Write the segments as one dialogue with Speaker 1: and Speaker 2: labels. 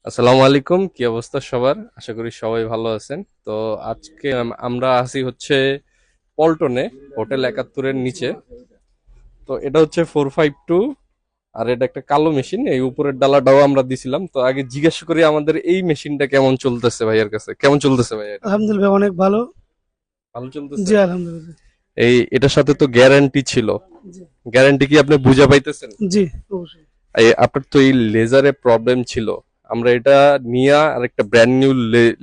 Speaker 1: আসসালামু আলাইকুম, কি অবস্থা সবার? আশা করি সবাই ভালো আছেন। তো আজকে আমরা আছি হচ্ছে পল্টনে, হোটেল 71-এর নিচে। তো এটা হচ্ছে 452, আর এটা একটা কালো মেশিন। এই উপরের ডালাটাও আমরা দিছিলাম। তো আগে জিজ্ঞেস করি আমাদের এই মেশিনটা কেমন চলতেছে ভাইয়ের কাছে, কেমন চলতেছে ভাই এটা?
Speaker 2: আলহামদুলিল্লাহ অনেক ভালো।
Speaker 1: ভালো চলতেছে।
Speaker 2: জি আলহামদুলিল্লাহ।
Speaker 1: এটার সাথে তো গ্যারান্টি ছিল,
Speaker 2: জি
Speaker 1: গ্যারান্টি কি আপনি বুঝা পাইতেছেন?
Speaker 2: জি অবশ্যই।
Speaker 1: আপনার তো এই লেজারে প্রবলেম ছিল, আমরা এটা নিয়ে আর একটা ব্র্যান্ড নিউ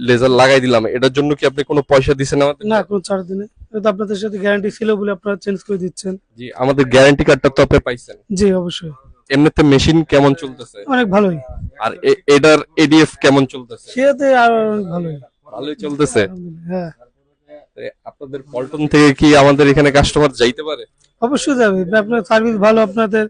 Speaker 1: লেজার লাগাই দিলাম। এটার জন্য কি আপনি কোনো পয়সা দিছেন
Speaker 2: না,
Speaker 1: আমাদেরকে?
Speaker 2: কোনো ছাড় দিনে, এটা তো আপনাদের সাথে গ্যারান্টি ছিল বলে আপনারা চেঞ্জ করে দিচ্ছেন।
Speaker 1: জি, আমাদের গ্যারান্টি কার্ডটা তো আপনি পাইছেন।
Speaker 2: জি অবশ্যই।
Speaker 1: এমনিতে মেশিন কেমন চলতেছে?
Speaker 2: অনেক ভালোই।
Speaker 1: আর এটার এডিএফ কেমন চলতেছে?
Speaker 2: সেটাতে আর অনেক ভালোই।
Speaker 1: ভালোই চলতেছে।
Speaker 2: আলহামদুলিল্লাহ, হ্যাঁ।
Speaker 1: আপনাদের পল্টন থেকে কি আমাদের এখানে কাস্টমার যাইতে পারে?
Speaker 2: অবশ্যই যাবে, আপনার সার্ভিস ভালো, আপনাদের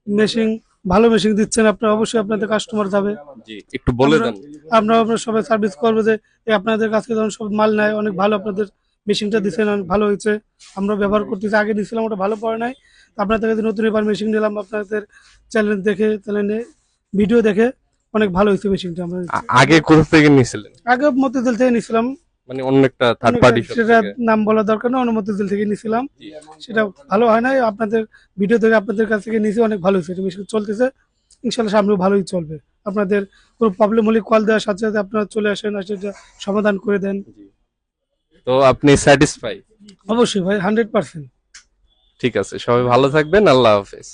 Speaker 2: মেশিন ভালো মেশিন দিচ্ছেন, আপনার অবশ্যই আপনাদের কাস্টমার যাবে।
Speaker 1: জি, একটু বলে
Speaker 2: আমরা
Speaker 1: দেন।
Speaker 2: আপনার সবাই সার্ভিস করবো যে আপনাদের কাছে যখন সব মাল নেয় অনেক ভালো, আপনাদের মেশিনটা দিচ্ছেন অনেক ভালো হয়েছে। আমরা ব্যবহার করতেছি, আগে দিচ্ছিলাম ওটা ভালো পড়ে নাই। আপনাদের কাছে নতুন এবার মেশিন নিলাম, আপনাদের চ্যানেলে ভিডিও দেখে অনেক ভালো হয়েছে মেশিনটা। আমরা
Speaker 1: আগে কোথা থেকে নিয়েছিলেন?
Speaker 2: আগে মতিঝিল থেকে নিছিলাম।
Speaker 1: মানে অন্য একটা থার্ড
Speaker 2: অনেক
Speaker 1: পার্টি শপ
Speaker 2: সেটা
Speaker 1: থেকে?
Speaker 2: নাম বলা দরকার না, অন্য মতিঝিল থেকে নিছিলাম।
Speaker 1: জি।
Speaker 2: সেটা ভালো হয় নাই, আপনাদের ভিডিও দেখে আপনাদের কাছ থেকে নিয়েছি, অনেক ভালো হয়েছে, মেশিন চলতেছে। ইনশাল্লাহ সামনেও ভালোই চলবে। আপনাদের কোনো প্রবলেম হলে কল দেওয়ার সাথে সাথে আপনারা চলে আসেন, আর সেটা সমাধান করে দেন।
Speaker 1: জি। তো আপনি স্যাটিসফাই?
Speaker 2: অবশ্যই ভাই, 100%।
Speaker 1: ঠিক আছে, সবাই ভালো থাকবেন। আল্লাহ হাফেজ।